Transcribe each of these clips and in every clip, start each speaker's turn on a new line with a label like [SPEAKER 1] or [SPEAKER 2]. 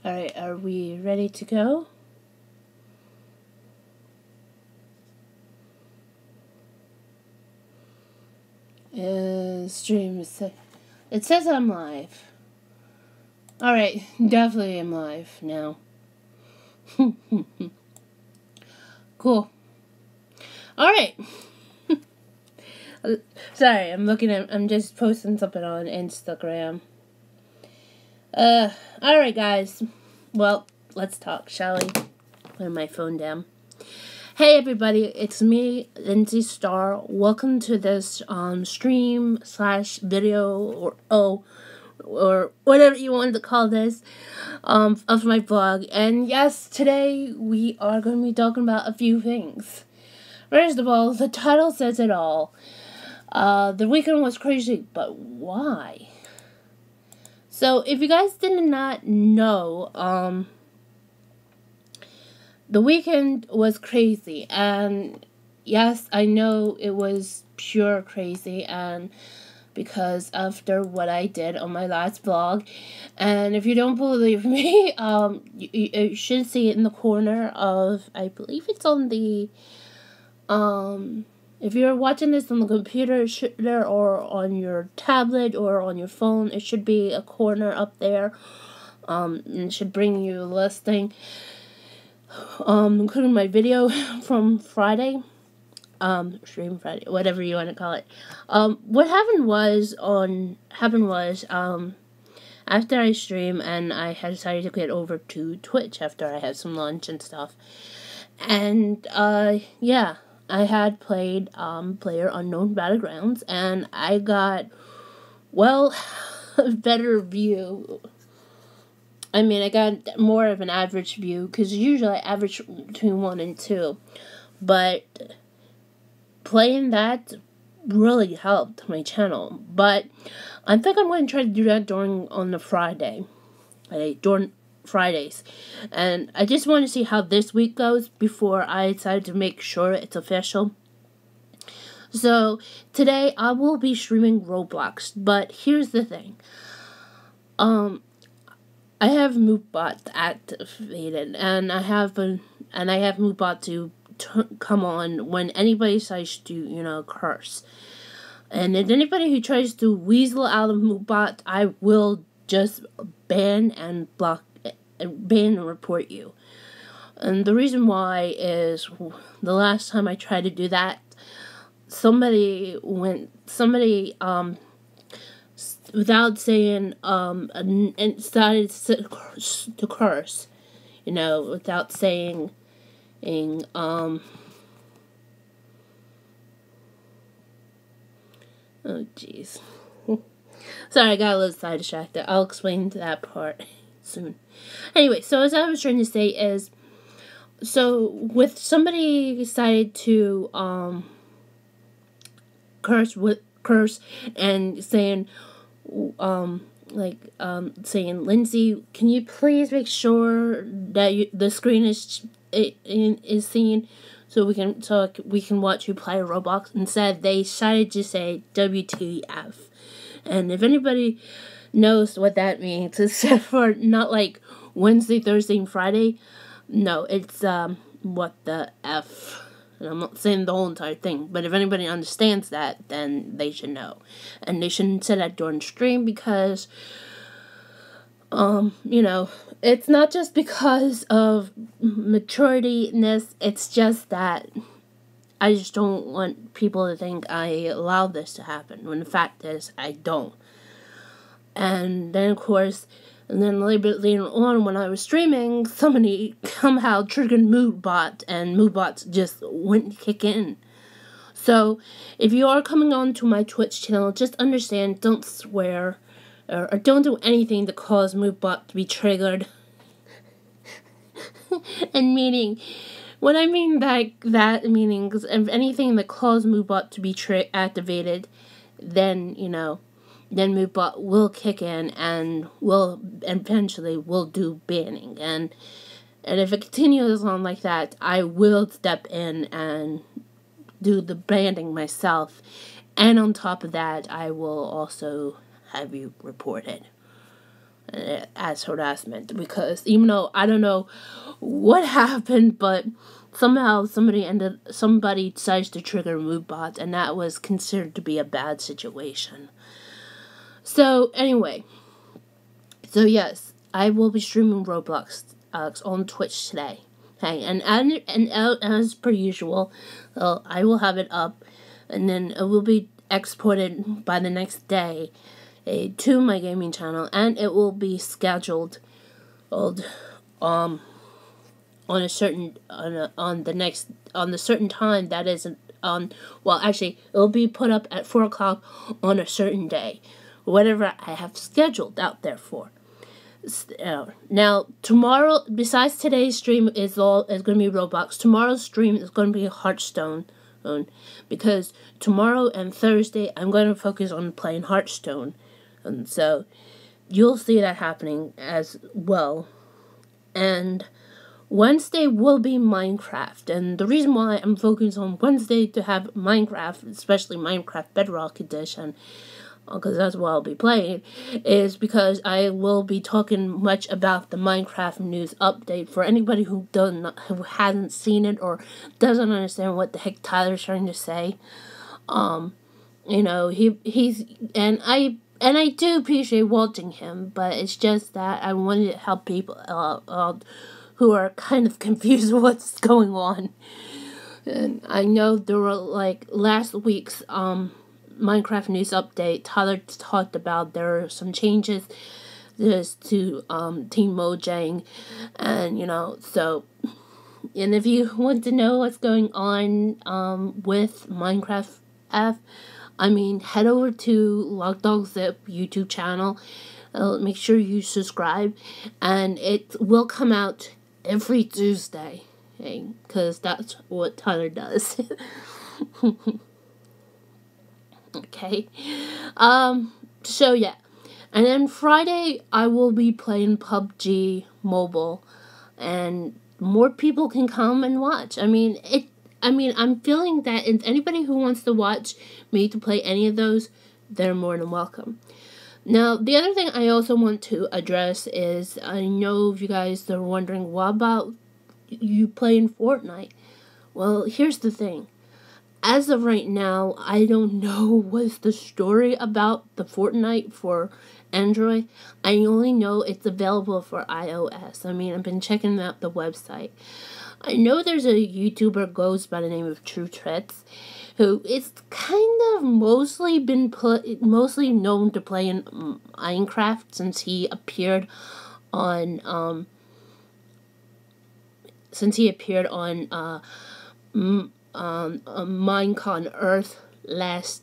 [SPEAKER 1] Alright, are we ready to go? Stream it says I'm live. Alright, definitely I'm live now. Cool. Alright. Sorry, I'm just posting something on Instagram. Alright guys. Well, let's talk, shall we? Put my phone down. Hey everybody, it's me, Lindsie Star. Welcome to this stream / video or whatever you want to call this of my vlog. And yes, today we are going to be talking about a few things. First of all, the title says it all. The weekend was crazy, but why? So if you guys did not know, the weekend was crazy, and yes, I know it was pure crazy, and because after what I did on my last vlog, and if you don't believe me, you should see it in the corner of, I believe it's on the, if you're watching this on the computer, or on your tablet, or on your phone, it should be a corner up there, and it should bring you a listing. Including my video from Friday, stream Friday, whatever you want to call it. What happened was, after I stream and I had decided to get over to Twitch after I had some lunch and stuff, and, yeah, I had played, PlayerUnknown's Battlegrounds, and I got, well, a better view. I mean, I got more of an average view, because usually I average between 1 and 2. But playing that really helped my channel. But I think I'm going to try to do that during Fridays. And I just want to see how this week goes before I decide to make sure it's official. So today I will be streaming Roblox. But here's the thing. I have MoveBot activated, and I have MoveBot to come on when anybody decides to, curse. And if anybody who tries to weasel out of MoveBot, I will just ban and report you. And the reason why is the last time I tried to do that, somebody without saying, and started to curse, without saying, oh jeez. Sorry, I got a little side distracted. I'll explain that part soon. Anyway, so as I was trying to say is, so with somebody decided to, curse and saying, saying, Lindsie, can you please make sure that the screen is seen so we can watch you play Roblox? Instead, they decided to say WTF. And if anybody knows what that means, except for not like Wednesday, Thursday, and Friday, no, it's what the F. And I'm not saying the whole entire thing, but if anybody understands that, then they should know. And they shouldn't say that during stream because, it's not just because of maturity-ness, it's just that I just don't want people to think I allow this to happen, when the fact is, I don't. And then, of course, and then a little bit later on, when I was streaming, somebody somehow triggered MoveBot, and MoveBot just wouldn't kick in. So, if you are coming on to my Twitch channel, just understand, don't swear, or don't do anything to cause MoveBot to be triggered. And meaning, when I mean that meaning, because if anything that caused MoveBot to be activated, then, then MoveBot will kick in and eventually will do banning. And if it continues on like that, I will step in and do the banning myself And on top of that, I will also have you reported as harassment, because even though I don't know what happened, but somehow somebody decides to trigger mood bots, and that was considered to be a bad situation. So anyway, so yes, I will be streaming Roblox on Twitch today. Okay, and as per usual, I will have it up, and then it will be exported by the next day to my gaming channel, and it will be scheduled on a certain on the certain time that is well, actually it will be put up at 4:00 on a certain day, whatever I have scheduled out there for. Now tomorrow, besides today's stream is going to be Roblox, tomorrow's stream is going to be Hearthstone, because tomorrow and Thursday I'm going to focus on playing Hearthstone, and so you'll see that happening as well. And Wednesday will be Minecraft, and the reason why I'm focusing on Wednesday to have Minecraft, especially Minecraft Bedrock Edition, because that's what I'll be playing, is because I will be talking much about the Minecraft news update for anybody who hasn't seen it or doesn't understand what the heck Tyler's trying to say. He's and I do appreciate watching him, but it's just that I wanted to help people who are kind of confused with what's going on. And I know there were, like, last week's Minecraft news update, Tyler talked about there are some changes to Team Mojang, and so, and if you want to know what's going on with Minecraft F, head over to LockDogZip YouTube channel. Make sure you subscribe, and it will come out every Tuesday, because that's what Tyler does. Okay. So yeah. And then Friday I will be playing PUBG Mobile, and more people can come and watch. I'm feeling that if anybody who wants to watch me to play any of those, they're more than welcome. Now, the other thing I also want to address is, I know you guys are wondering, what about you playing Fortnite? Well, here's the thing. As of right now, I don't know what's the story about the Fortnite for Android. I only know it's available for iOS. I've been checking out the website. I know there's a YouTuber goes by the name of True Threats, who is kind of mostly known to play in Minecraft since he appeared on Minecon Earth last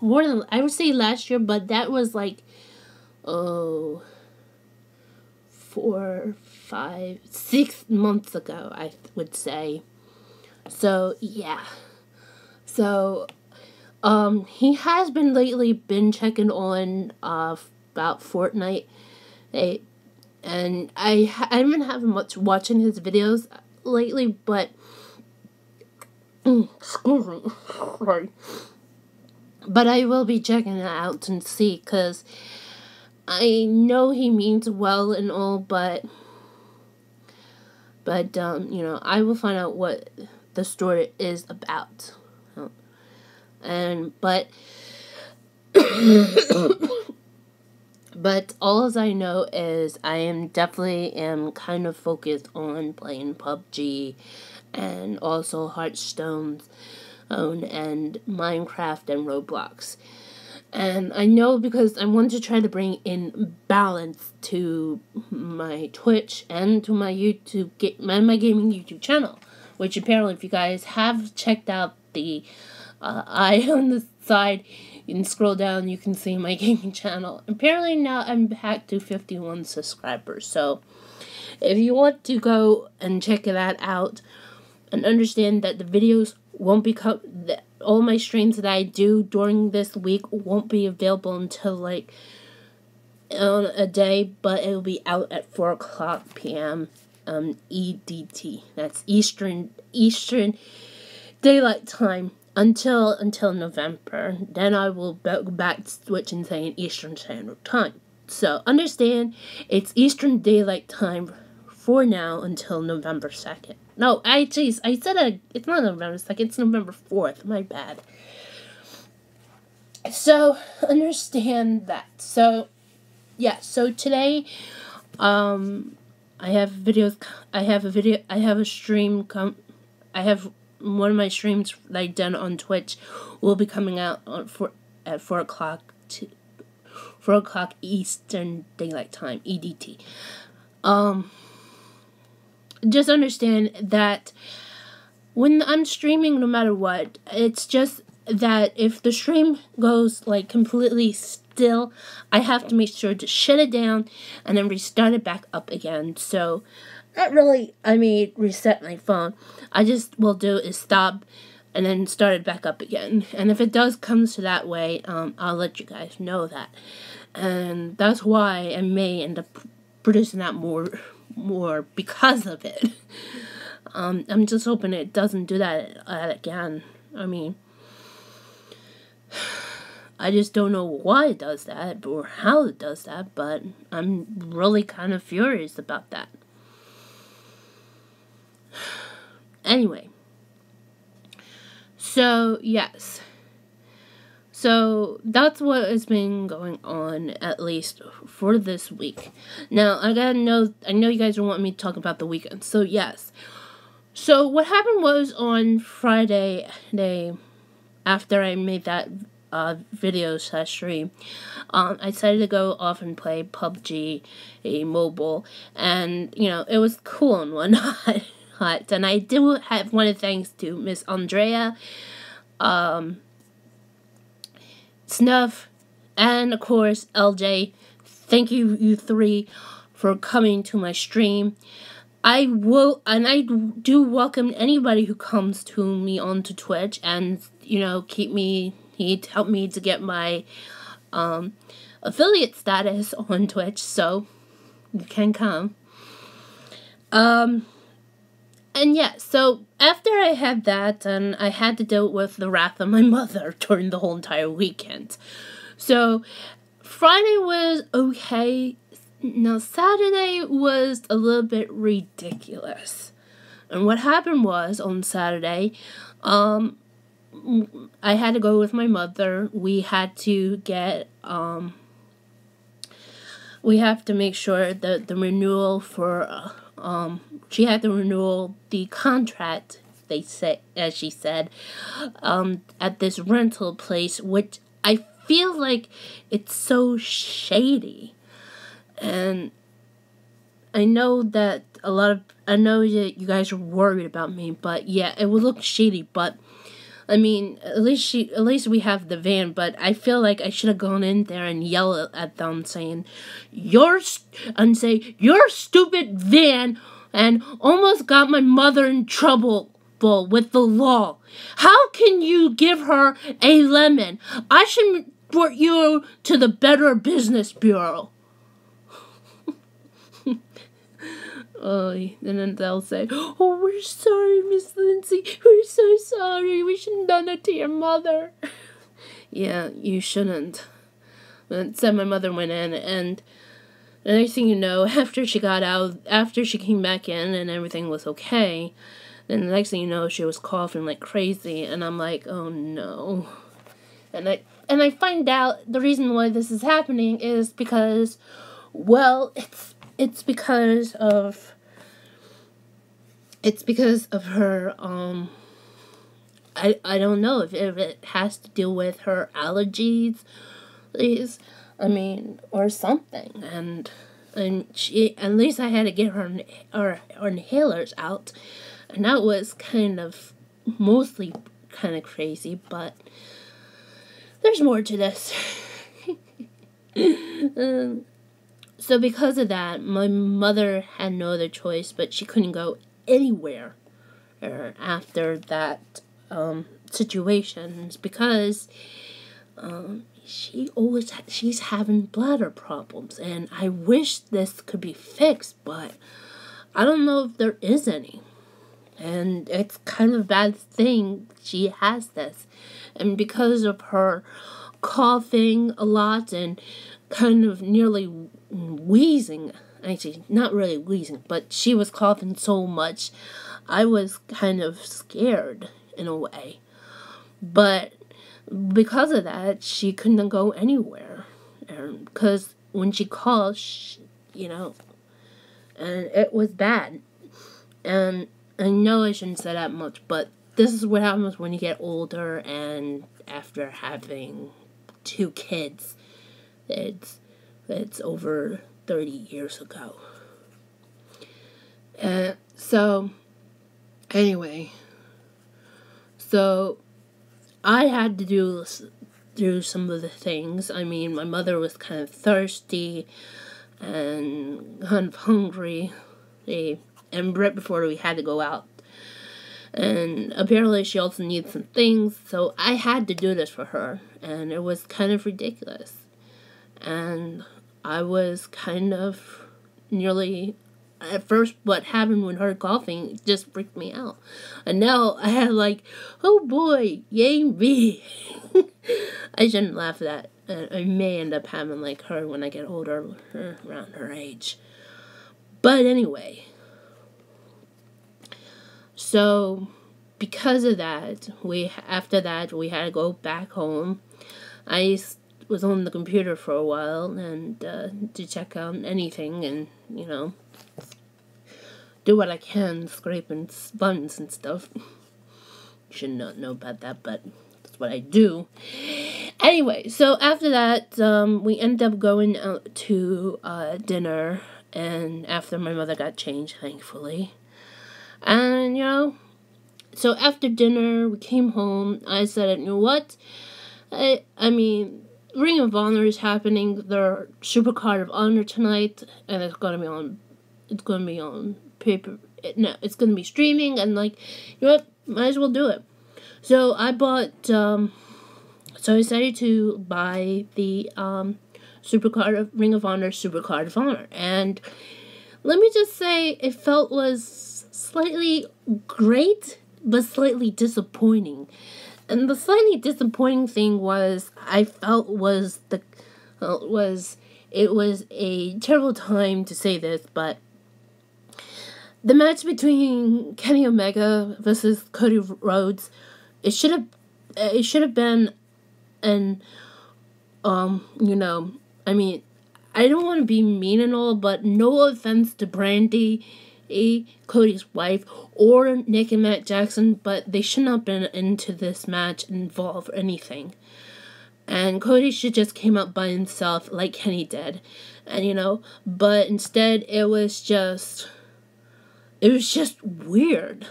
[SPEAKER 1] more than, I would say, last year, but that was like 4, 5, 6 months ago, I would say. So yeah, so he has been checking on about Fortnite, and I haven't had much watching his videos lately, but excuse me, sorry. But I will be checking it out and see, because I know he means well and all, but I will find out what the story is about. But all I know is I am kind of focused on playing PUBG and also Hearthstone and Minecraft and Roblox. And I know because I want to try to bring in balance to my Twitch and to my YouTube and my gaming YouTube channel, which apparently, if you guys have checked out the eye on the side, you can scroll down, you can see my gaming channel. Apparently now I'm back to 51 subscribers. So if you want to go and check that out and understand that the videos won't be all my streams that I do during this week won't be available until like a day, but it will be out at 4:00 p.m. EDT. That's Eastern Daylight Time until November. Then I will go back to switch and saying Eastern Standard Time. So understand, it's Eastern Daylight Time for now until November 2nd. No, I said it's not November 2nd, it's November 4th. My bad. So understand that. So yeah, so today I have videos. I have a stream. I have one of my streams that I done on Twitch will be coming out at 4 o'clock Eastern Daylight Time, EDT. Just understand that when I'm streaming, no matter what, it's just that if the stream goes like completely still, I have to make sure to shut it down and then restart it back up again. So not really, reset my phone. I just will do is stop and then start it back up again. And if it does come to that way, I'll let you guys know that. And that's why I may end up producing that more because of it. I'm just hoping it doesn't do that again. I just don't know why it does that or how it does that, but I'm really kind of furious about that. Anyway, so yes. So that's what has been going on, at least for this week. Now, I know you guys don't want me to talk about the weekend, so yes. So what happened was on Friday, after I made that video / stream, I decided to go off and play PUBG, mobile, and, it was cool and whatnot. And I do have one of thanks to Miss Andrea, Snuff, and of course LJ. Thank you three for coming to my stream. I do welcome anybody who comes to me onto Twitch and help me to get my affiliate status on Twitch, so you can come. And yeah, so after I had that, and I had to deal with the wrath of my mother during the whole entire weekend. So Friday was okay. Now Saturday was a little bit ridiculous. And what happened was on Saturday, I had to go with my mother. We had to get we have to make sure that the renewal for she had to renew the contract, as she said, at this rental place, which I feel like it's so shady. And I know that you guys are worried about me, but yeah, it would look shady, but at least we have the van, but I feel like I should have gone in there and yell at them saying, your stupid van, and almost got my mother in trouble with the law. How can you give her a lemon? I should report you to the Better Business Bureau. And then they'll say, oh, we're sorry, Miss Lindsie. We're so sorry. We shouldn't have done that to your mother. Yeah, you shouldn't. But so my mother went in, and the next thing you know, after she came back in and everything was okay, then the next thing you know, she was coughing like crazy, and I'm like, oh no. And I find out the reason why this is happening is because, well, it's because of her, I don't know if it has to do with her allergies, or something, and she, at least I had to get her inhalers out, and that was mostly kind of crazy, but there's more to this. So because of that, my mother had no other choice, but she couldn't go anywhere after that situation, because she's having bladder problems, and I wish this could be fixed, but I don't know if there is any. And it's kind of a bad thing she has this. And because of her coughing a lot and kind of nearly wheezing, actually, not really wheezing, but she was coughing so much, I was kind of scared in a way. But because of that, she couldn't go anywhere. Because when she coughed, and it was bad. And I know I shouldn't say that much, but this is what happens when you get older and after having 2 kids. It's over 30 years ago. So, anyway. So, I had to do some of the things. I mean, my mother was kind of thirsty and kind of hungry. And right before we had to go out. And apparently she also needs some things, so I had to do this for her. And it was kind of ridiculous. And I was kind of nearly... At first, what happened when her coughing just freaked me out. And now I had oh boy, yay me. I shouldn't laugh at that. I may end up having like her when I get older, around her age. But anyway... So, because of that, after that, we had to go back home. I was on the computer for a while and to check out anything and, do what I can, scraping buttons and stuff. You should not know about that, but that's what I do. Anyway, so after that, we ended up going out to dinner, and after my mother got changed, thankfully. And, so after dinner, we came home. I said, you know what? I mean, Ring of Honor is happening. Their Supercard of Honor tonight, and it's going to be on paper. It's going to be streaming, and you know what? Might as well do it. So I bought, so I decided to buy the Ring of Honor Supercard of Honor. And let me just say, it was slightly great, but slightly disappointing. And the slightly disappointing thing was, I felt it was a terrible time to say this, but the match between Kenny Omega versus Cody Rhodes, it should have been I mean, I don't want to be mean and all, but no offense to Brandy, Cody's wife, or Nick and Matt Jackson, but they should not have been into this match involve anything. And Cody should just came out by himself like Kenny did. And but instead it was just weird.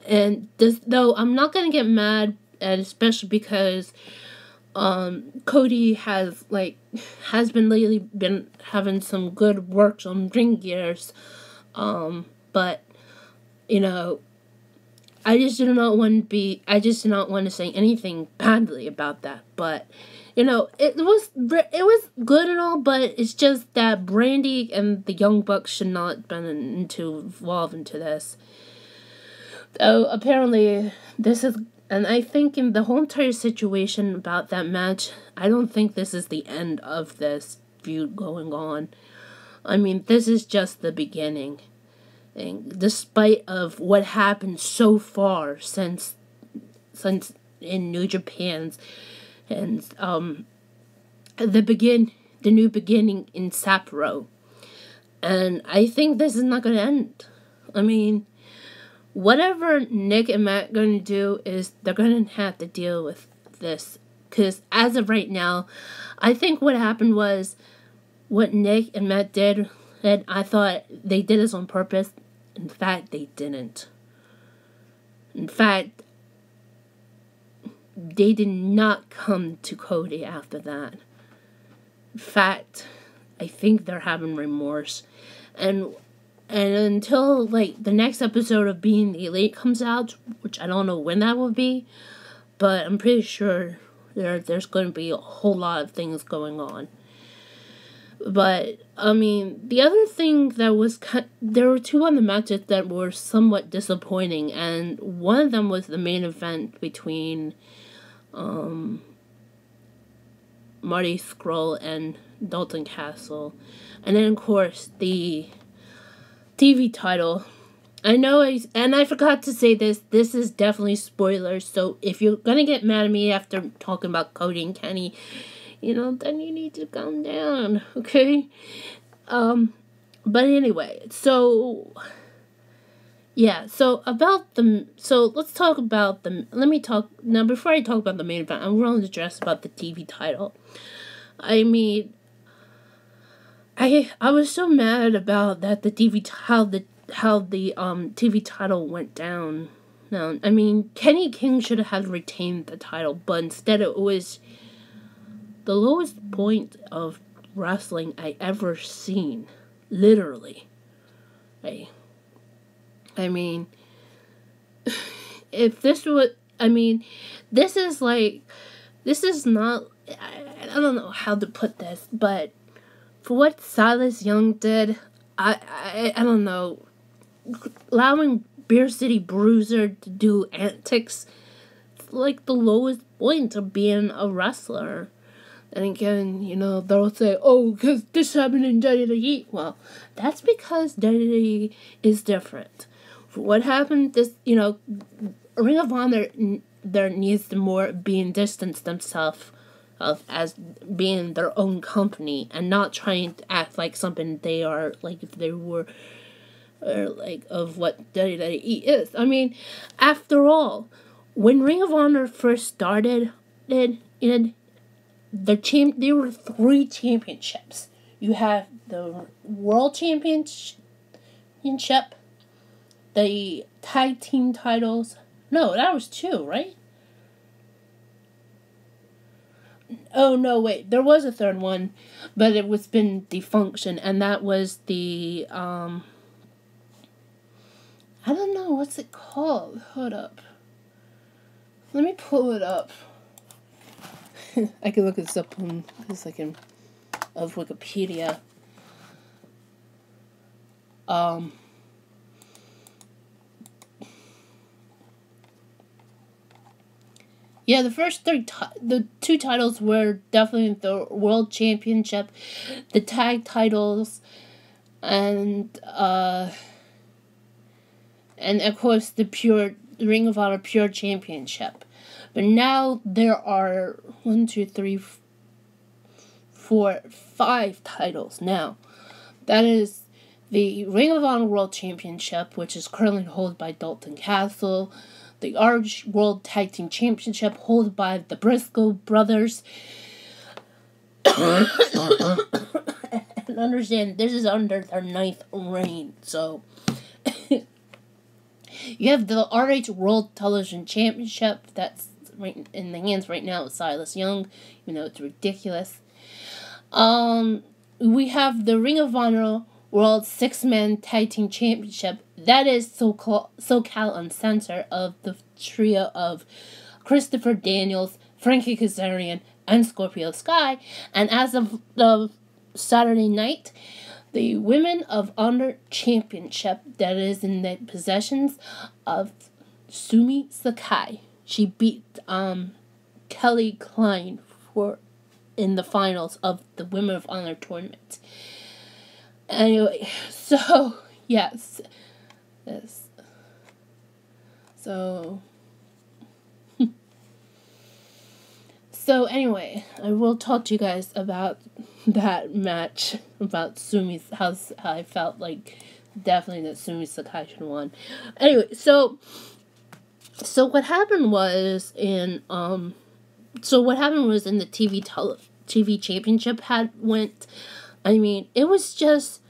[SPEAKER 1] And though I'm not gonna get mad, and especially because Cody has been lately been having some good works on ring gears. But, I just did not want to say anything badly about that. But, it was good and all, but it's just that Brandy and the Young Bucks should not have been involved into this. So, apparently, this is, and I think in the whole entire situation about that match, I don't think this is the end of this feud going on. I mean, this is just the beginning. And despite of what happened so far since in New Japan's and the new beginning in Sapporo. And I think this is not going to end. I mean, whatever Nick and Matt are going to do is they're going to have to deal with this. Because as of right now, I think what happened was what Nick and Matt did, and I thought they did this on purpose. In fact, they didn't. In fact, they did not come to Cody after that. In fact, I think they're having remorse. And until, the next episode of Being the Elite comes out, which I don't know when that will be, but I'm pretty sure there's going to be a whole lot of things going on. But I mean, the other thing that was there were two other matches that were somewhat disappointing, and one of them was the main event between Marty Scurll and Dalton Castle, and then of course the TV title. I know, and I forgot to say this. This is definitely spoilers. So if you're gonna get mad at me after talking about Cody and Kenny, then you need to calm down, okay? But anyway, so yeah, so let's talk about now before I talk about the main event, I'm going to address about the TV title. I mean, I was so mad about that the TV how the TV title went down. No, I mean, Kenny King should have retained the title, but instead it was the lowest point of wrestling I ever seen. Literally. I mean, if this would, this is not, I don't know how to put this, but for what Silas Young did, I don't know, allowing Beer City Bruiser to do antics, it's like the lowest point of being a wrestler. And again, they'll say, oh, because this happened in WWE. Well, that's because WWE is different. For what happened, Ring of Honor, there needs to more being distanced themselves as being their own company and not trying to act like something they are, like if they were, or like of what WWE is. I mean, after all, when Ring of Honor first started, there were 3 championships. You have the World Championship, the Tag Team titles. No, that was 2, right? Oh, no, wait. There was a third one, but it was been defunctioned, and that was the, I don't know, what's it called? Hold up. Let me pull it up. I can look this up on this of Wikipedia. Yeah, the first the 2 titles were definitely the World Championship, the tag titles, and of course the Ring of Honor Pure Championship. But now there are 1, 2, 3, 4, 5 titles now. That is the Ring of Honor World Championship, which is currently held by Dalton Castle. The Arch World Tag Team Championship, held by the Briscoe brothers. And understand, this is under their 9th reign, so... You have the RH World Television Championship, that's right in the hands right now of Silas Young, it's ridiculous. We have the Ring of Honor World 6-Man Tag Team Championship, that is SoCal Uncensored, of the trio of Christopher Daniels, Frankie Kazarian, and Scorpio Sky, and as of the Saturday night, the Women of Honor Championship, that is in the possessions of Sumi Sakai. She beat Kelly Klein in the finals of the Women of Honor tournament. Anyway, so yes. So anyway, I will talk to you guys about that match, about Sumi's, how I felt like definitely that Sumi Sakai should have won. Anyway, so what happened was in the TV championship went. I mean, it was just,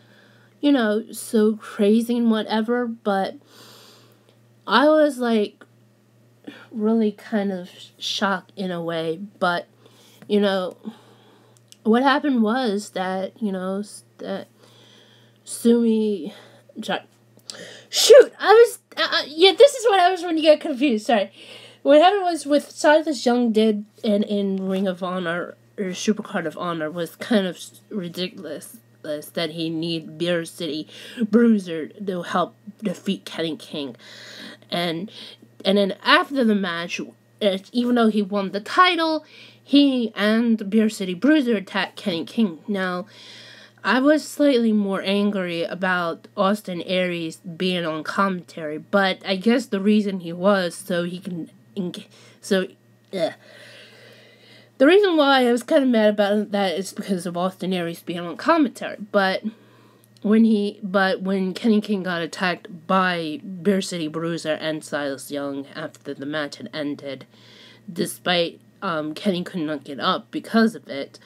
[SPEAKER 1] so crazy and whatever, but I was like really kind of shocked in a way, but what happened was that that Sumi, shoot, I was this is what I was when you get confused. Sorry, what happened was with Silas Young did in Ring of Honor Supercard of Honor was kind of ridiculous. That he need Beer City Bruiser to help defeat Kenny King, and then after the match, even though he won the title, he and Beer City Bruiser attacked Kenny King. Now, I was slightly more angry about Austin Aries being on commentary, but I guess the reason he was so he can The reason why I was kind of mad about that is because of Austin Aries being on commentary. But when Kenny King got attacked by Beer City Bruiser and Silas Young after the match had ended, despite Kenny could not get up because of it,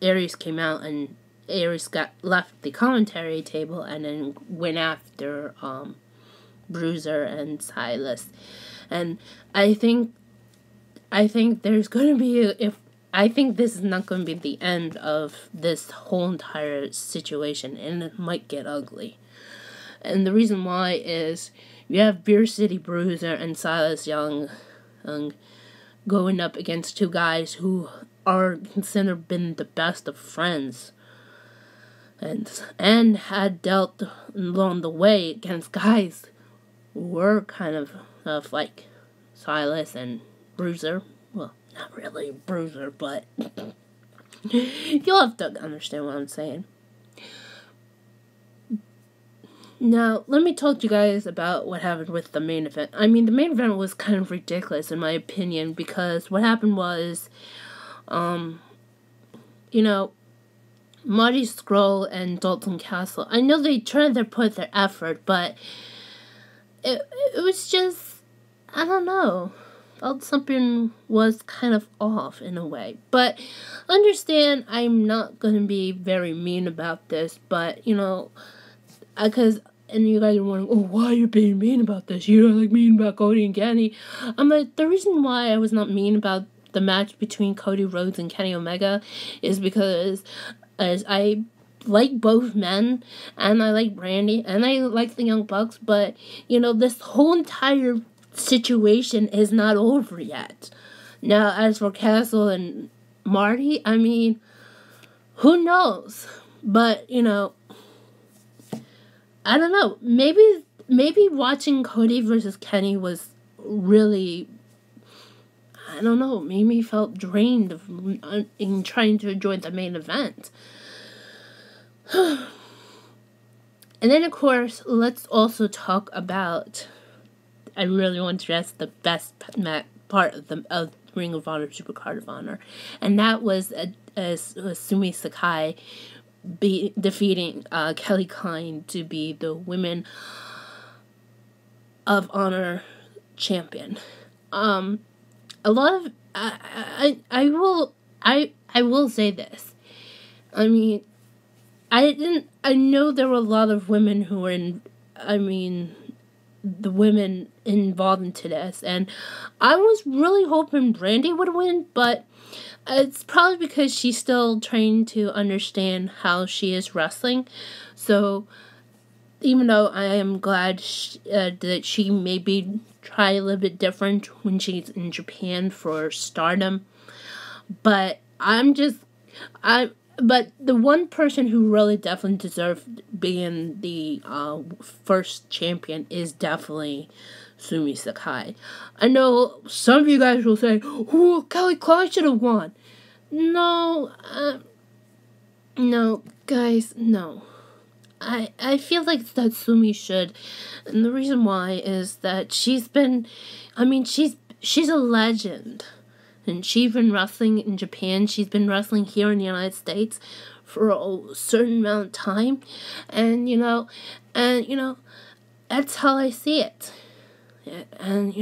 [SPEAKER 1] Aries came out and Aries left the commentary table and then went after Bruiser and Silas. And I think there's going to be I think this is not going to be the end of this whole entire situation, and it might get ugly. And the reason why is you have Beer City Bruiser and Silas Young going up against two guys who are considered been the best of friends, and had dealt along the way against guys who were kind of like Silas and Bruiser. Well, not really Bruiser, but you'll have to understand what I'm saying. Now, let me talk to you guys about what happened with the main event. I mean, the main event was kind of ridiculous, in my opinion, because what happened was, Marty Scurll and Dalton Castle, I know they tried to put their effort, but it was just, I don't know, felt something was kind of off in a way. But understand, I'm not going to be very mean about this, but, because, and you guys are wondering, oh, why are you being mean about this? You're like mean about Cody and Kenny. I'm like, the reason why I was not mean about the match between Cody Rhodes and Kenny Omega is because as I like both men, and I like Randy, and I like the Young Bucks, but, this whole entire situation is not over yet. Now, as for Castle and Marty, I mean, who knows? But, I don't know. Maybe watching Cody versus Kenny was really, I don't know, made me felt drained in trying to enjoy the main event. And then, of course, let's also talk about, I really want to address the best part of Ring of Honor, Supercard of Honor. And that was Sumi Sakai defeating Kelly Klein to be the Women of Honor champion. A lot of I will say this. I mean, I know there were a lot of women who were the women involved into this, and I was really hoping Brandy would win, but it's probably because she's still trying to understand how she is wrestling. So, even though I am glad that she maybe try a little bit different when she's in Japan for Stardom, but but the one person who really definitely deserved being the first champion is definitely Sumi Sakai. I know some of you guys will say, "Oh, Kelly Klein should have won." No, guys, no. I feel like that Sumi should, and the reason why is that she's a legend. And she's been wrestling in Japan. She's been wrestling here in the United States for a certain amount of time. And, that's how I see it. And,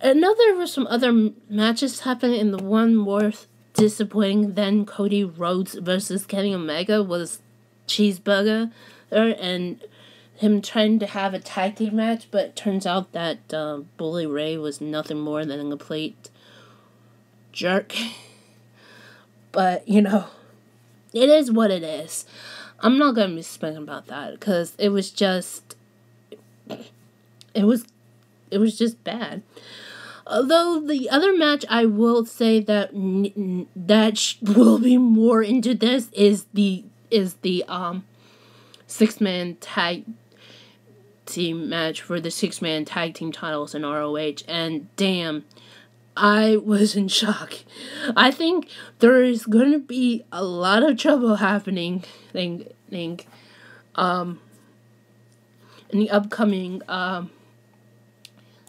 [SPEAKER 1] I know there were some other matches happening, and the one more disappointing than Cody Rhodes versus Kenny Omega was Cheeseburger and him trying to have a tag team match, but it turns out that Bully Ray was nothing more than a complete jerk. But, it is what it is. I'm not going to be speaking about that, because it was just bad. Although the other match I will say that will be more into this is the 6-man tag team match for the 6-man tag team titles in ROH, and damn, I was in shock. I think there is going to be a lot of trouble happening. In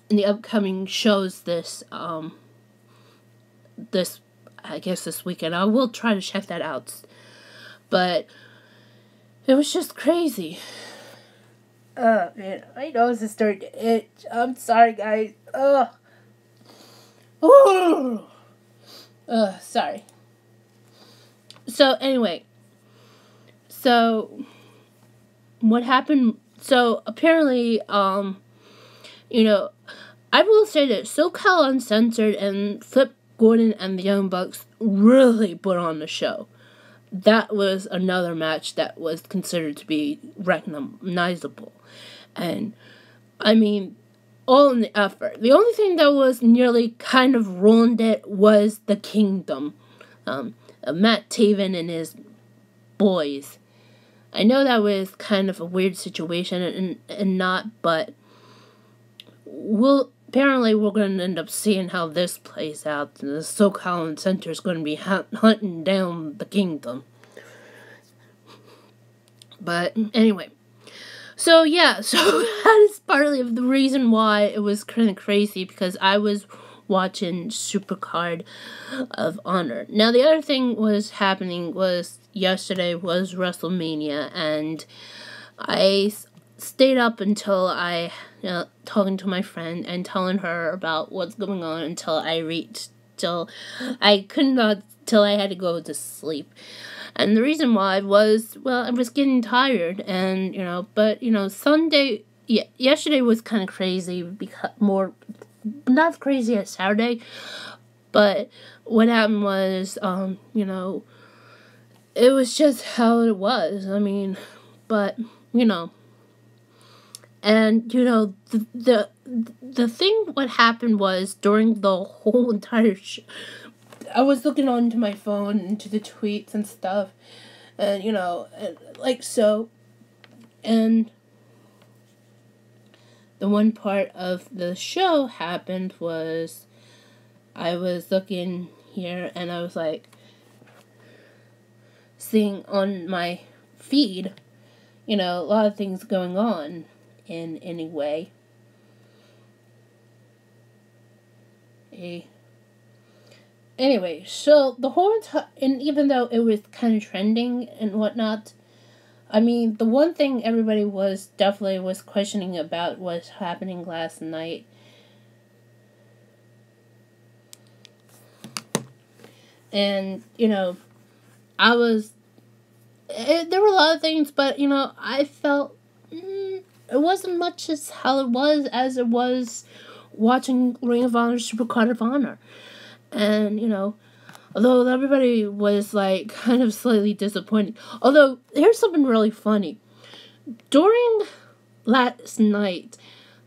[SPEAKER 1] the upcoming shows this weekend. I will try to check that out, but it was just crazy. Man, my nose is starting to itch. I'm sorry, guys. Sorry. So anyway, what happened? So apparently, I will say that SoCal Uncensored and Flip Gordon and the Young Bucks really put on the show. That was another match that was considered to be recognizable. And, I mean, all in the effort. The only thing that was nearly kind of ruined it was the Kingdom. Matt Taven and his boys. I know that was kind of a weird situation and not, but apparently we're going to end up seeing how this plays out. The SoCal Center is going to be hunting down the Kingdom. But anyway, so that is partly of the reason why it was kind of crazy, because I was watching Supercard of Honor. Now the other thing was happening was yesterday was WrestleMania, and I stayed up until talking to my friend and telling her about what's going on till I had to go to sleep. And the reason why was, well, I was getting tired, and, yesterday was kind of crazy, because not as crazy as Saturday, but what happened was, it was just how it was, and, the thing, what happened was, during the whole entire show, I was looking onto my phone, into the tweets and stuff, and, and the one part of the show happened was, I was looking here, and I was, seeing on my feed, a lot of things going on in any way. Anyway, so the whole time, and even though it was kind of trending and whatnot, the one thing everybody was questioning about was happening last night. And, there were a lot of things, but, I felt it wasn't much as it was watching Ring of Honor, Supercard of Honor. And, although everybody was, kind of slightly disappointed. Although, here's something really funny. During last night,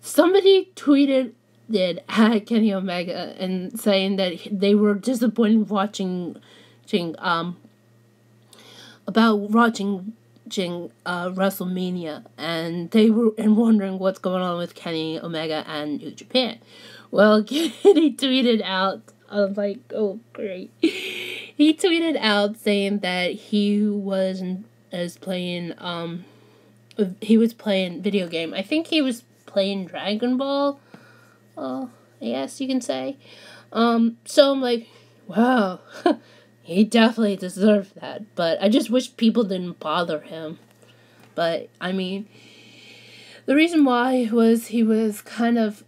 [SPEAKER 1] somebody tweeted at Kenny Omega and saying that they were disappointed watching WrestleMania, and they were wondering what's going on with Kenny Omega and New Japan. Well, Kenny tweeted out, I was like, oh, great. He tweeted out saying that he was playing video game. I think he was playing Dragon Ball, I guess you can say. So I'm like, wow, he definitely deserved that. But I just wish people didn't bother him. But, the reason why was he was kind of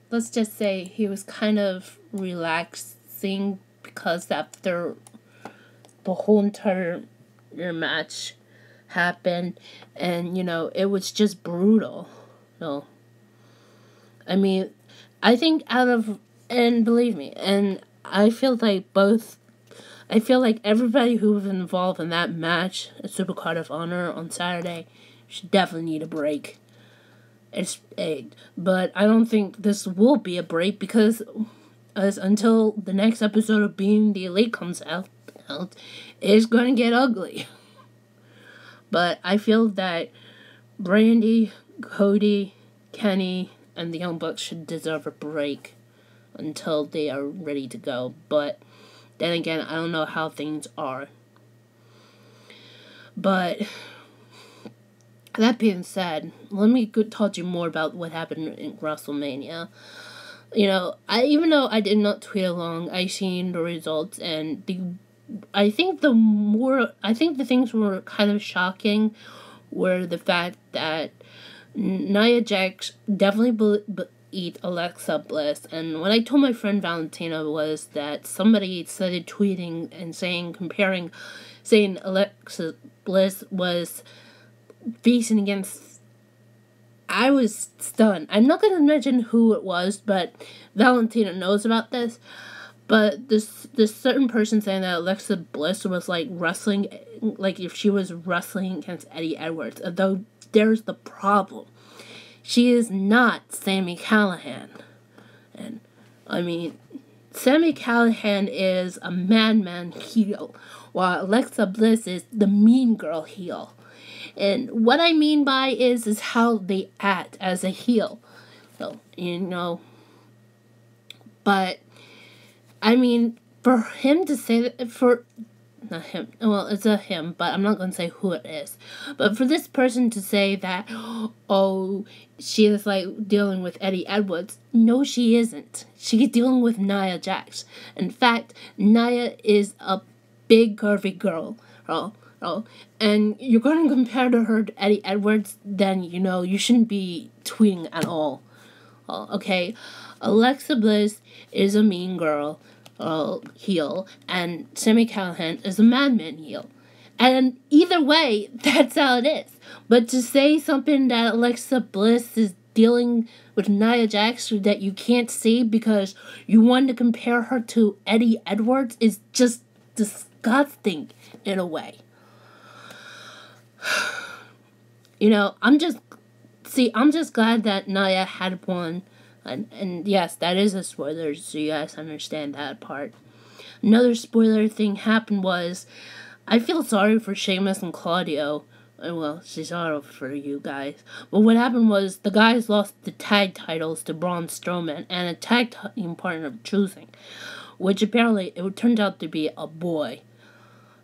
[SPEAKER 1] let's just say he was kind of relaxing, because after the whole entire match happened, and, it was just brutal. I think and believe me, and I feel like everybody who was involved in that match at Supercard of Honor on Saturday should definitely need a break. But I don't think this will be a break because until the next episode of Being the Elite comes out, it's going to get ugly. But I feel that Brandy, Cody, Kenny, and the Young Bucks should deserve a break until they are ready to go. But then again, I don't know how things are. But that being said, let me talk to you more about what happened in WrestleMania. Even though I did not tweet along, I seen the results, and I think the things were kind of shocking were the fact that Nia Jax definitely beat Alexa Bliss, and what I told my friend Valentina was that somebody started tweeting and saying Alexa Bliss was facing against. I was stunned. I'm not going to mention who it was, but Valentina knows about this. But this certain person saying that Alexa Bliss was like wrestling, like if she was wrestling against Eddie Edwards. Although there's the problem. She is not Sami Callihan. And, Sami Callihan is a madman heel, while Alexa Bliss is the mean girl heel. And what I mean by is how they act as a heel. So, but, for him to say that, not him, well, it's a him, but I'm not going to say who it is. But for this person to say that, she is, dealing with Eddie Edwards, no, she isn't. She's dealing with Nia Jax. In fact, Nia is a big, curvy girl, and you're going to compare her to Eddie Edwards, then, you shouldn't be tweeting at all. Okay? Alexa Bliss is a mean girl heel, and Sami Callihan is a madman heel. And either way, that's how it is. But to say something that Alexa Bliss is dealing with Nia Jax that you can't see because you want to compare her to Eddie Edwards is just disgusting in a way. I'm just glad that Nia had won. And yes, that is a spoiler, so you guys understand that part. Another spoiler thing happened was, I feel sorry for Sheamus and Claudio. Well, sorry for you guys. But what happened was, the guys lost the tag titles to Braun Strowman and a tag team partner of choosing, which apparently it turned out to be a boy.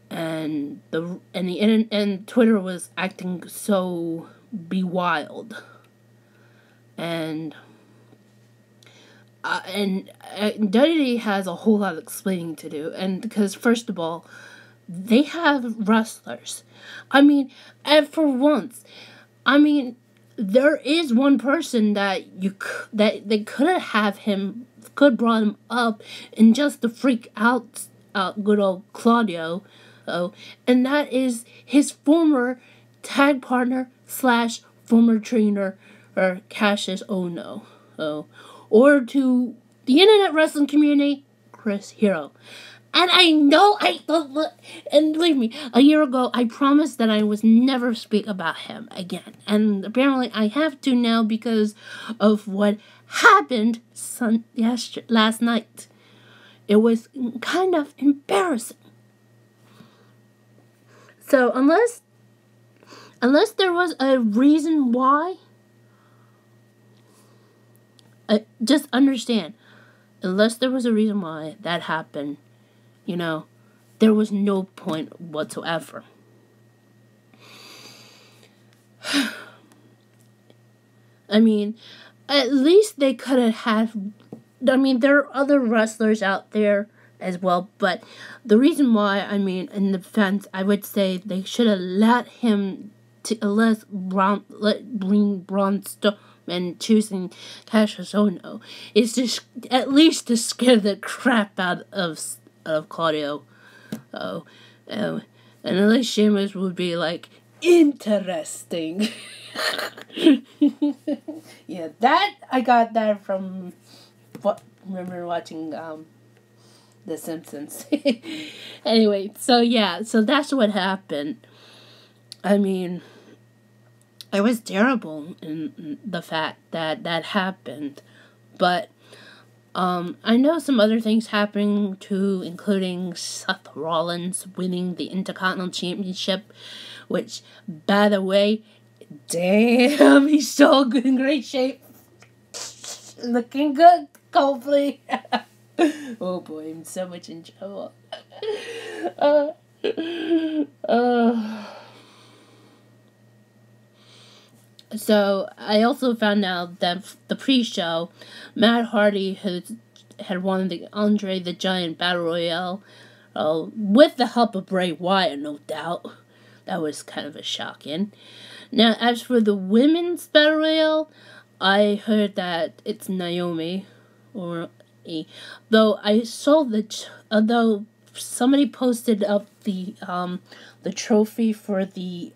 [SPEAKER 1] And Twitter was acting so bewild. And WWE has a whole lot of explaining to do, and because first of all, they have wrestlers. And for once, there is one person that they could brought him up and just to freak out, good old Claudio, and that is his former tag partner / former trainer, Cassius Ohno, or to the internet wrestling community, Chris Hero. And I know and believe me, a year ago I promised that I would never speak about him again. And apparently I have to now because of what happened last night. It was kind of embarrassing. So unless there was a reason why, just understand, unless there was a reason why that happened, there was no point whatsoever. At least they could have had, there are other wrestlers out there as well, but the reason why, in defense, I would say they should have let him bring Braun Strowman choosing Cassius Ohno is just at least to scare the crap out of Claudio. And at least Sheamus would be interesting. Yeah, that I got that from remember watching The Simpsons. Anyway, so that's what happened. it was terrible in the fact that that happened. But I know some other things happening too, including Seth Rollins winning the Intercontinental Championship, which, by the way, damn, he's so good, in great shape. Looking good, Coldplay. Oh boy, I'm so much in trouble. uh, uh. So I also found out that the pre-show, Matt Hardy had won the Andre the Giant Battle Royale, with the help of Bray Wyatt, no doubt. That was kind of a shocking. Now, as for the women's Battle Royale, I heard that it's Naomi, though I saw although somebody posted up the trophy for the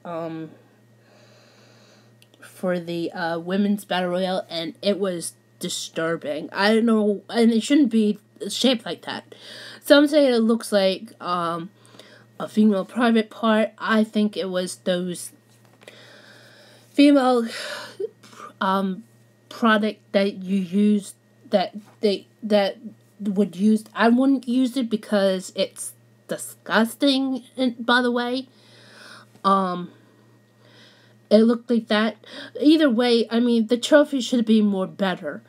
[SPEAKER 1] women's Battle Royale, and it was disturbing. I don't know, and it shouldn't be shaped like that. Some say it looks like a female private part. I think it was those female product that you use that would use. I wouldn't use it because it's disgusting. By the way, it looked like that. Either way, I mean, the trophy should be more better.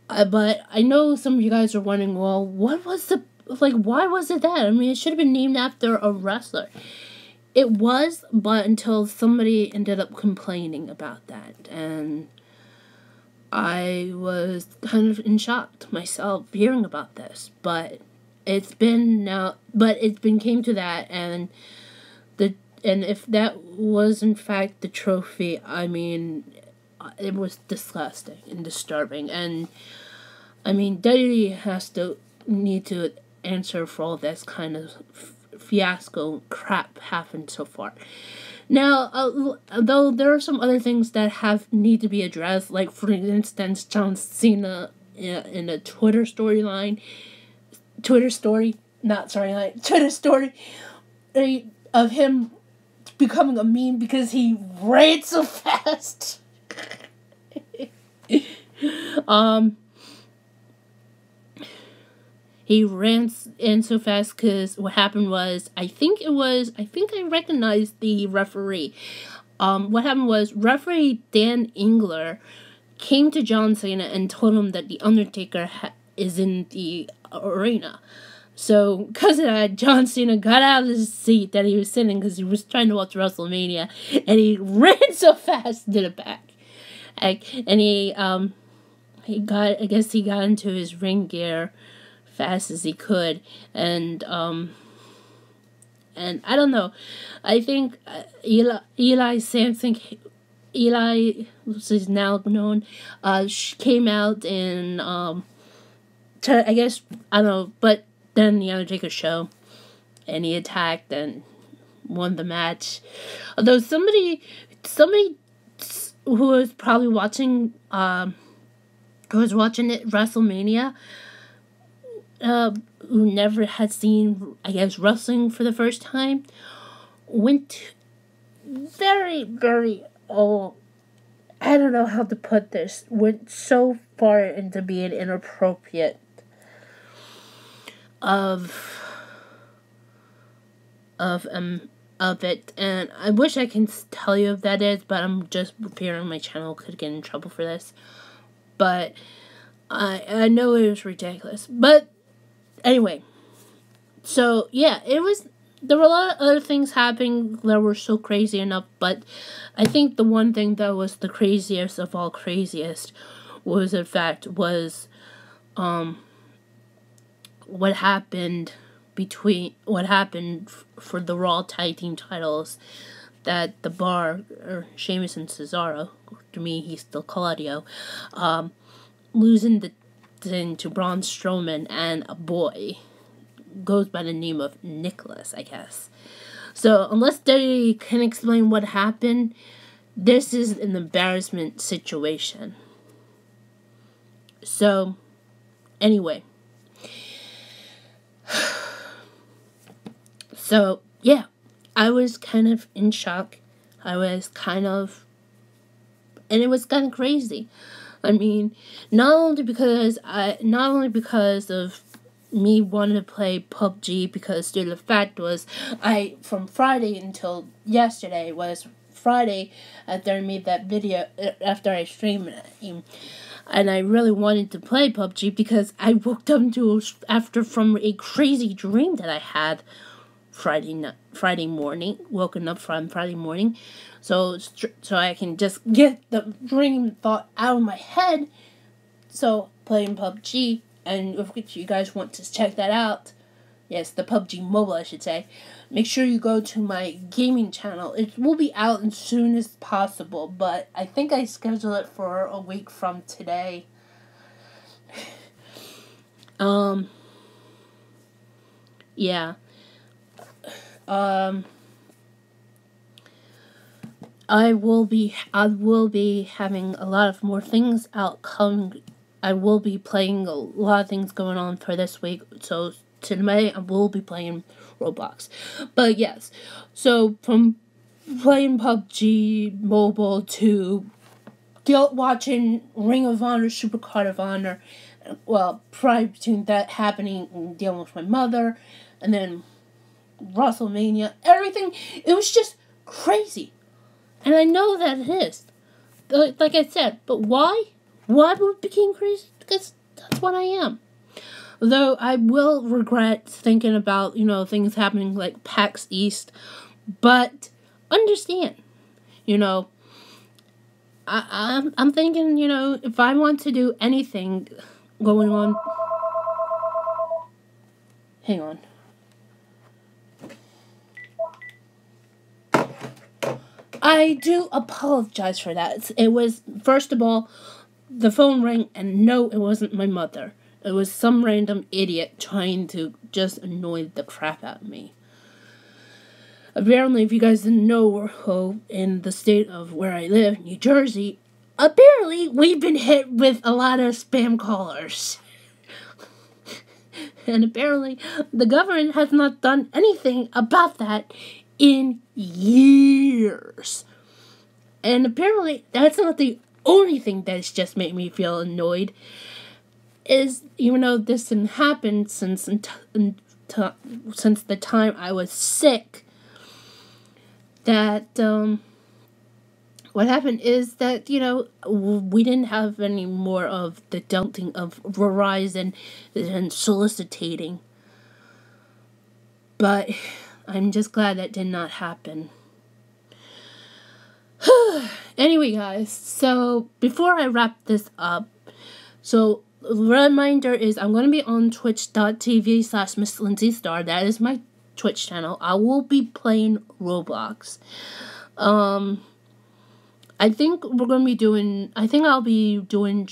[SPEAKER 1] But I know some of you guys are wondering, well, what was why was it that? I mean, it should have been named after a wrestler. It was, but until somebody ended up complaining about that. And I was kind of in shock myself hearing about this. But it's been came to that, and if that was in fact the trophy, I mean, it was disgusting and disturbing. And I mean, WWE need to answer for all this kind of fiasco crap happened so far. Now, though there are some other things that need to be addressed, like for instance, John Cena in a Twitter story of him becoming a meme because he ran so fast. He ran in so fast because what happened was, I think I recognized the referee. What happened was, referee Dan Engler came to John Cena and told him that The Undertaker is in the arena. So, because of that, John Cena got out of his seat that he was sitting because he was trying to watch WrestleMania, and he ran so fast to the back. And he got into his ring gear fast as he could, and I don't know. I think Eli Sampson, which is now known, came out and I guess, I don't know, but then The Undertaker show, and he attacked and won the match. Although somebody who was probably watching it WrestleMania, who never had seen, I guess, wrestling for the first time, went very, very, I don't know how to put this, went so far into being inappropriate of it, and I wish I can tell you if that is, but I'm just preparing my channel, could get in trouble for this, but I know it was ridiculous. But anyway, so yeah, there were a lot of other things happening that were so crazy enough, but I think the one thing that was the craziest of all craziest was what happened for the Raw Tag Team titles, that the Bar, or Sheamus and Cesaro, to me he's still Claudio, losing the thing to Braun Strowman and a boy goes by the name of Nicholas, I guess. So unless they can explain what happened, this is an embarrassment situation. So anyway, so yeah, I was kind of in shock. I was kind of and it was kind of crazy. I mean, not only because of me wanting to play PUBG, because the fact was, from Friday until yesterday was Friday after I made that video, after I streamed it, and I really wanted to play PUBG because I woke up from a crazy dream that I had Friday morning, woken up from Friday morning, so I can just get the dream thought out of my head. So playing PUBG, and if you guys want to check that out, yes, the PUBG Mobile, I should say, make sure you go to my gaming channel. It will be out as soon as possible, but I think I scheduled it for a week from today. Yeah. I will be having a lot of more things out coming. I will be playing a lot of things going on for this week. So tonight I will be playing Roblox. But yes, so from playing PUBG Mobile to watching Ring of Honor, Super Card of Honor, well, prior between that happening and dealing with my mother, and then WrestleMania, everything, it was just crazy. And I know that it is. Like I said, but why? Why would it become crazy? Because that's what I am. Though I will regret thinking about, things happening like PAX East, but understand, I'm thinking, if I want to do anything going on, hang on. I do apologize for that. It was, first of all, the phone rang, and no, it wasn't my mother. It was some random idiot trying to just annoy the crap out of me. Apparently, if you guys didn't know, in the state of where I live, New Jersey, apparently we've been hit with a lot of spam callers. And apparently, the government has not done anything about that in years. And apparently, that's not the only thing that's just made me feel annoyed. Is, even though this didn't happen since the time I was sick, that what happened is that, we didn't have any more of the dumping of Verizon and soliciting. But I'm just glad that did not happen. Anyway, guys, so before I wrap this up, so the reminder is I'm going to be on twitch.tv/MissLindsiestar. That is my Twitch channel. I will be playing Roblox. I think I'll be doing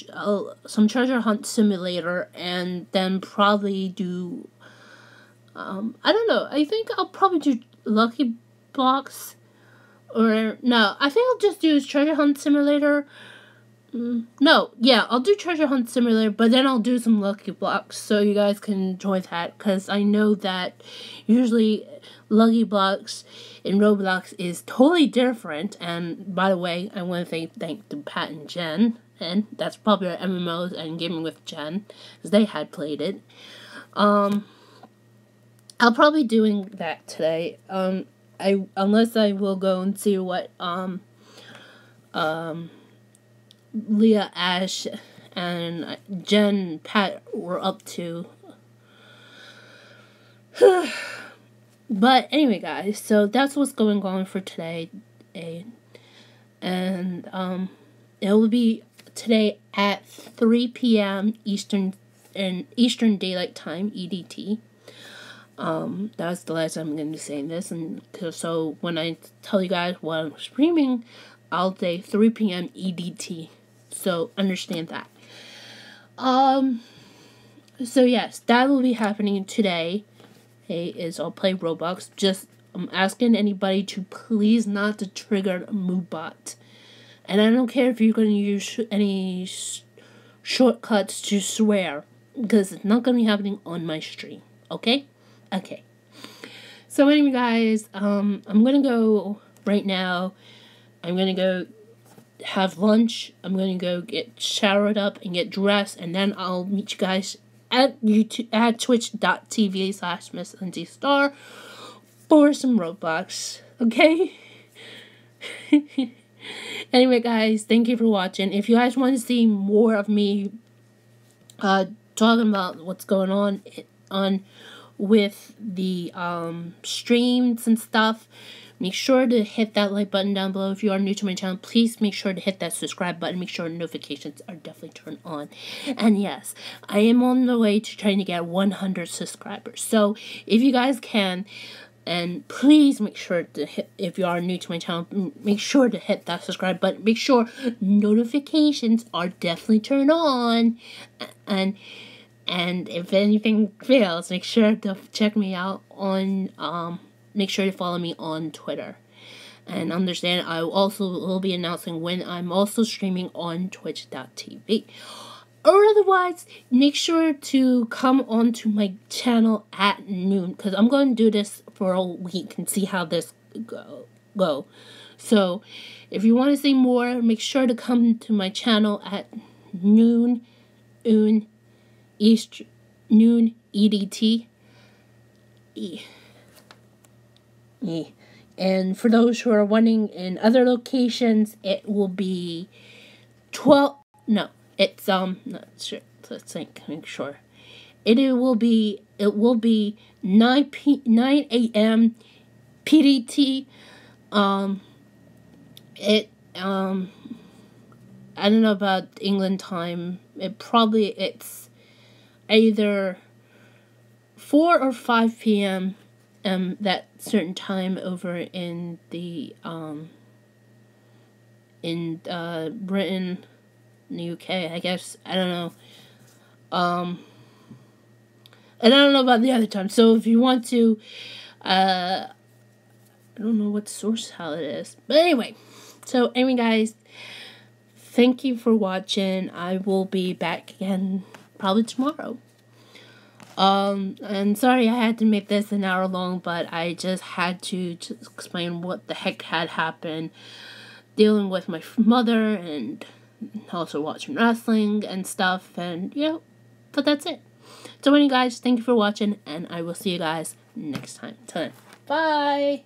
[SPEAKER 1] some treasure hunt simulator, and then probably do, I don't know, I think I'll probably do Lucky Blocks, or, no, I think I'll just do treasure hunt simulator. I'll do treasure hunt simulator, but then I'll do some Lucky Blocks, so you guys can enjoy that, because I know that usually Lucky Blocks in Roblox is totally different. And by the way, I want to thank to Pat and Jen, and that's Popular MMOs and Gaming with Jen, because they had played it. I'll probably doing that today. Unless I will go and see what Leah, Ash, and Jen and Pat were up to. But anyway, guys, so that's what's going on for today. And it will be today at 3 p.m. Eastern Daylight Time, EDT. That's the last time I'm going to be saying this, and so when I tell you guys what I'm streaming, I'll say 3 p.m. EDT. So understand that. So yes, that will be happening today. I'll play Roblox. Just I'm asking anybody to please not to trigger a MoodBot. And I don't care if you're going to use any shortcuts to swear, because it's not going to be happening on my stream. Okay? Okay. So anyway, guys, I'm going to go right now. I'm going to go have lunch. I'm gonna go get showered up and get dressed, and then I'll meet you guys at YouTube at twitch.tv/MissLindsiestar for some Roblox. Okay. Anyway, guys, thank you for watching. If you guys want to see more of me talking about what's going on with the streams and stuff, make sure to hit that like button down below. If you are new to my channel, please make sure to hit that subscribe button. Make sure notifications are definitely turned on. And yes, I am on the way to trying to get 100 subscribers. So if you guys can, and please make sure to hit, if you are new to my channel, make sure to hit that subscribe button. Make sure notifications are definitely turned on. And if anything fails, make sure to check me out on, make sure to follow me on Twitter. And understand, I also will be announcing when I'm also streaming on twitch.tv. Or otherwise, make sure to come onto my channel at noon, because I'm going to do this for a week and see how this go. So, if you want to see more, make sure to come to my channel at noon EDT. And for those who are wondering, in other locations, it will be 12. No. It's not sure. Let's make sure. It will be 9 a.m. PDT. I don't know about England time. It's either 4 or 5 p.m. That certain time over in the Britain. In the UK, I guess. I don't know. And I don't know about the other time. So if you want to, I don't know what source how it is. But anyway, guys, thank you for watching. I will be back again probably tomorrow. And sorry I had to make this an hour long, but I just had to just explain what the heck had happened, dealing with my mother and also watching wrestling and stuff, and but that's it. So anyway, guys, thank you for watching, and I will see you guys next time. Till then, bye.